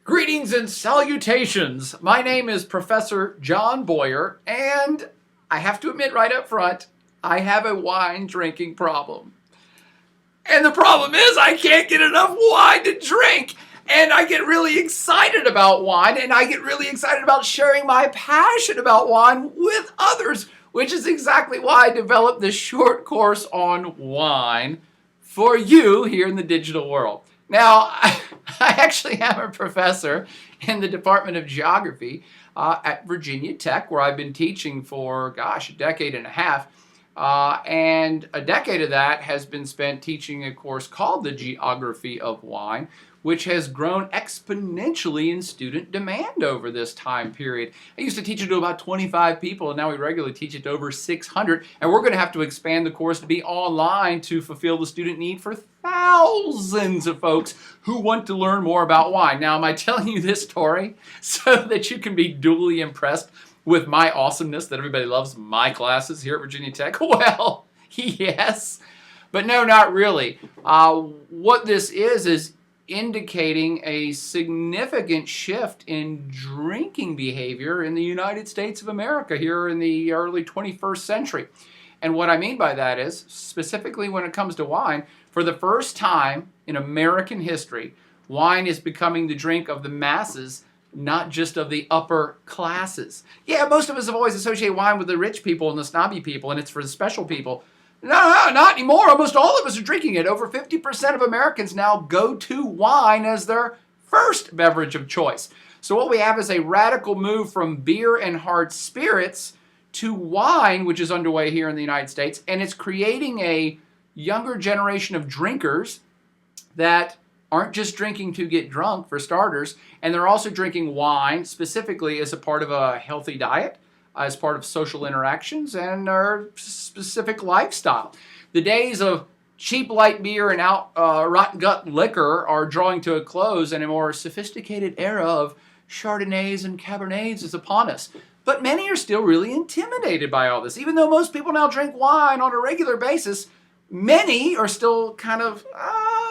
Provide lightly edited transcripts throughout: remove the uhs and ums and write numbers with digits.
Greetings and salutations. My name is Professor John Boyer, and I have to admit right up front, I have a wine drinking problem. And the problem is I can't get enough wine to drink. And I get really excited about wine, and I get really excited about sharing my passion about wine with others, which is exactly why I developed this short course on wine for you here in the digital world. Now, I actually am a professor in the Department of Geography at Virginia Tech, where I've been teaching for, a decade and a half. And a decade of that has been spent teaching a course called the Geography of Wine, which has grown exponentially in student demand over this time period. I used to teach it to about 25 people, and now we regularly teach it to over 600. And we're going to have to expand the course to be online to fulfill the student need for thousands of folks who want to learn more about wine. Now, am I telling you this story so that you can be duly impressed with my awesomeness that everybody loves my classes here at Virginia Tech? Well, yes, but no, not really. What this is indicating a significant shift in drinking behavior in the United States of America here in the early 21st century. And what I mean by that is, specifically when it comes to wine, for the first time in American history, wine is becoming the drink of the masses, not just of the upper classes. Yeah, most of us have always associated wine with the rich people and the snobby people, and it's for the special people. No, not anymore. Almost all of us are drinking it. Over 50% of Americans now go to wine as their first beverage of choice. So what we have is a radical move from beer and hard spirits to wine, which is underway here in the United States, and it's creating a younger generation of drinkers that aren't just drinking to get drunk, for starters, and they're also drinking wine specifically as a part of a healthy diet, as part of social interactions, and our specific lifestyle. The days of cheap light beer and rotten gut liquor are drawing to a close, and a more sophisticated era of Chardonnays and Cabernets is upon us. But many are still really intimidated by all this. Even though most people now drink wine on a regular basis, many are still kind of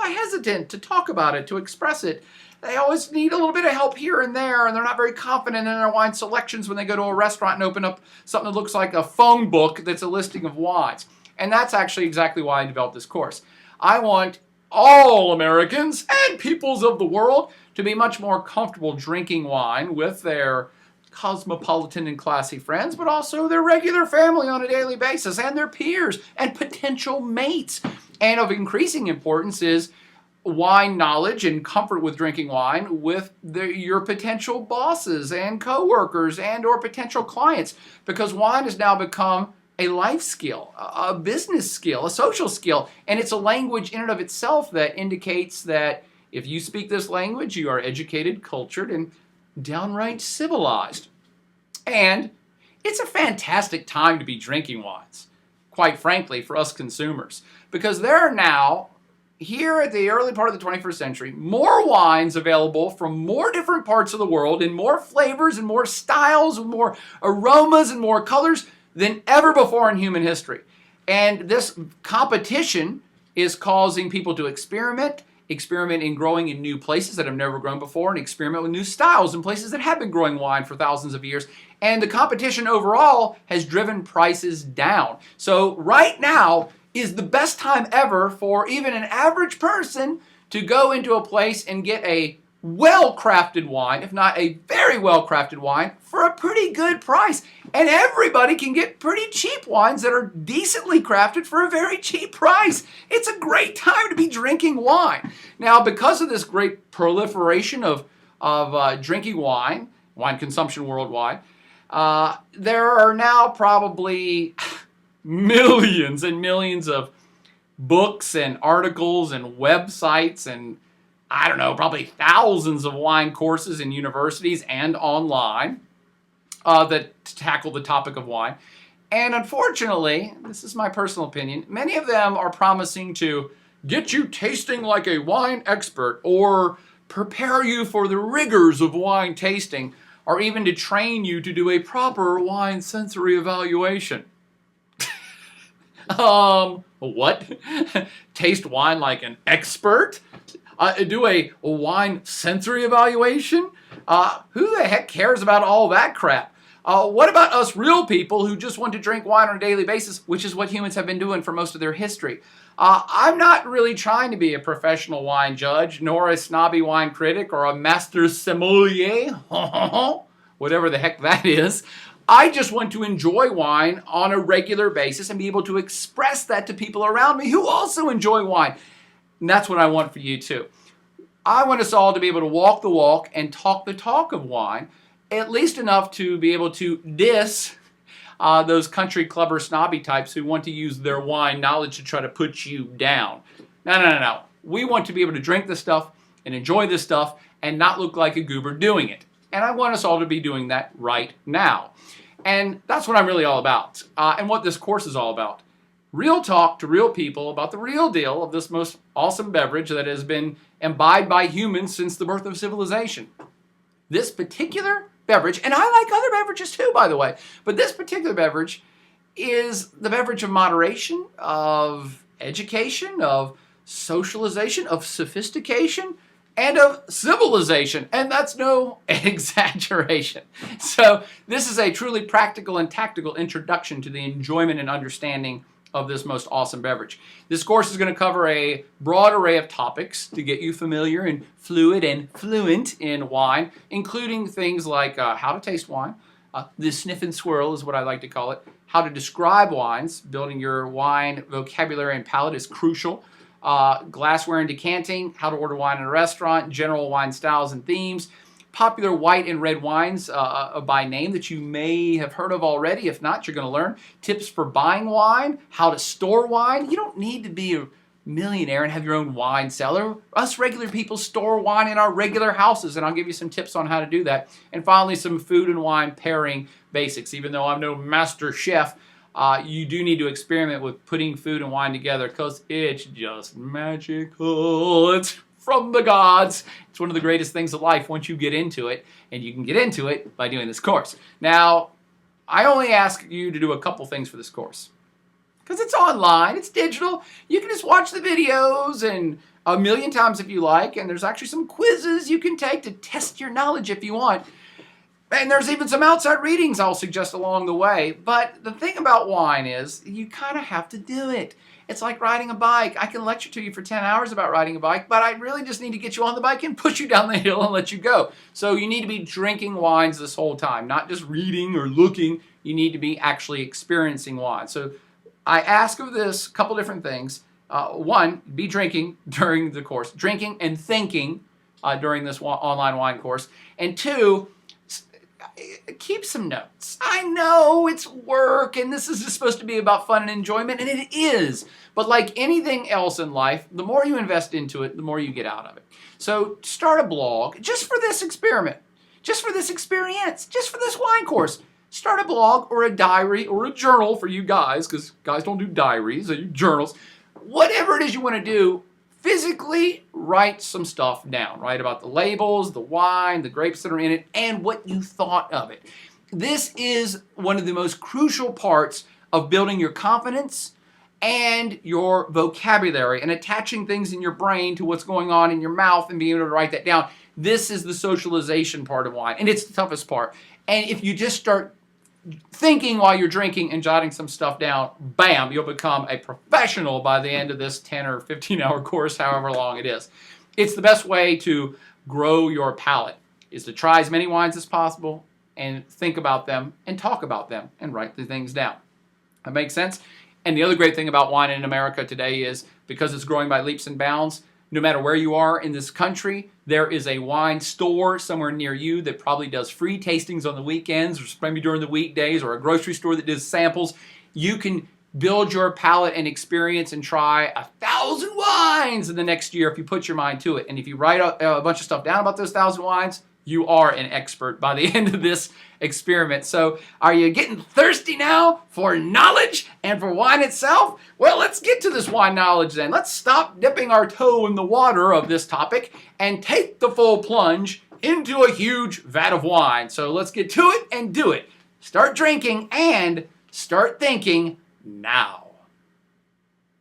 hesitant to talk about it, to express it. They always need a little bit of help here and there, and they're not very confident in their wine selections when they go to a restaurant and open up something that looks like a phone book that's a listing of wines. And that's actually exactly why I developed this course. I want all Americans and peoples of the world to be much more comfortable drinking wine with their cosmopolitan and classy friends, but also their regular family on a daily basis, and their peers and potential mates. And of increasing importance is wine knowledge and comfort with drinking wine with your potential bosses and coworkers and or potential clients, because wine has now become a life skill, a business skill, a social skill, and it's a language in and of itself that indicates that if you speak this language, you are educated, cultured, and downright civilized. And it's a fantastic time to be drinking wines, quite frankly, for us consumers, because there are now, here at the early part of the 21st century, more wines available from more different parts of the world in more flavors and more styles and more aromas and more colors than ever before in human history. And this competition is causing people to experiment in growing in new places that have never grown before, and experiment with new styles in places that have been growing wine for thousands of years. And the competition overall has driven prices down. So right now is the best time ever for even an average person to go into a place and get a well-crafted wine, if not a very well-crafted wine, for a pretty good price. And everybody can get pretty cheap wines that are decently crafted for a very cheap price. It's a great time to be drinking wine. Now, because of this great proliferation of drinking wine consumption worldwide, there are now probably millions and millions of books and articles and websites and probably thousands of wine courses in universities and online that tackle the topic of wine. And unfortunately, this is my personal opinion, many of them are promising to get you tasting like a wine expert or prepare you for the rigors of wine tasting, or even to train you to do a proper wine sensory evaluation. What? Taste wine like an expert? Do a wine sensory evaluation? Who the heck cares about all that crap? What about us real people who just want to drink wine on a daily basis, which is what humans have been doing for most of their history? I'm not really trying to be a professional wine judge, nor a snobby wine critic, or a master sommelier, whatever the heck that is. I just want to enjoy wine on a regular basis and be able to express that to people around me who also enjoy wine. And that's what I want for you too. I want us all to be able to walk the walk and talk the talk of wine, at least enough to be able to diss those country clubber snobby types who want to use their wine knowledge to try to put you down. No. We want to be able to drink this stuff and enjoy this stuff and not look like a goober doing it. And I want us all to be doing that right now. And that's what I'm really all about, and what this course is all about. Real talk to real people about the real deal of this most awesome beverage that has been imbibed by humans since the birth of civilization. This particular beverage, and I like other beverages too, by the way, but this particular beverage is the beverage of moderation, of education, of socialization, of sophistication, and of civilization, and that's no exaggeration. So this is a truly practical and tactical introduction to the enjoyment and understanding of this most awesome beverage. This course is going to cover a broad array of topics to get you familiar and fluid and fluent in wine, including things like how to taste wine, the sniff and swirl is what I like to call it, how to describe wines. Building your wine vocabulary and palate is crucial. Glassware and decanting, how to order wine in a restaurant, general wine styles and themes, popular white and red wines by name that you may have heard of already. If not, you're going to learn. Tips for buying wine, how to store wine. You don't need to be a millionaire and have your own wine cellar. Us regular people store wine in our regular houses, and I'll give you some tips on how to do that. And finally, some food and wine pairing basics. Even though I'm no master chef, you do need to experiment with putting food and wine together because it's just magical. It's from the gods. It's one of the greatest things of life once you get into it, and you can get into it by doing this course. Now, I only ask you to do a couple things for this course because it's online, it's digital. You can just watch the videos and a million times if you like, and there's actually some quizzes you can take to test your knowledge if you want. And there's even some outside readings I'll suggest along the way. But the thing about wine is you kind of have to do it. It's like riding a bike. I can lecture to you for 10 hours about riding a bike, but I really just need to get you on the bike and push you down the hill and let you go. So you need to be drinking wines this whole time, not just reading or looking. You need to be actually experiencing wine. So I ask of this a couple different things. One, be drinking during the course. Drinking and thinking during this online wine course. And two, keep some notes. I know it's work and this is just supposed to be about fun and enjoyment, and it is. But like anything else in life, the more you invest into it, the more you get out of it. So start a blog just for this experiment, just for this experience, just for this wine course. Start a blog or a diary or a journal for you guys, because guys don't do diaries, they do journals. Whatever it is you want to do, physically write some stuff down. Write about the labels, the wine, the grapes that are in it, and what you thought of it. This is one of the most crucial parts of building your confidence and your vocabulary and attaching things in your brain to what's going on in your mouth and being able to write that down. This is the socialization part of wine, and it's the toughest part. And if you just start thinking while you're drinking and jotting some stuff down, bam, you'll become a professional by the end of this 10 or 15 hour course, however long it is. It's the best way to grow your palate, is to try as many wines as possible and think about them and talk about them and write the things down. That makes sense? And the other great thing about wine in America today is because it's growing by leaps and bounds, no matter where you are in this country, there is a wine store somewhere near you that probably does free tastings on the weekends or maybe during the weekdays, or a grocery store that does samples. You can build your palate and experience and try 1,000 wines in the next year if you put your mind to it. And if you write a bunch of stuff down about those 1,000 wines, you are an expert by the end of this experiment. So are you getting thirsty now for knowledge and for wine itself? Well, let's get to this wine knowledge then. Let's stop dipping our toe in the water of this topic and take the full plunge into a huge vat of wine. So let's get to it and do it. Start drinking and start thinking now.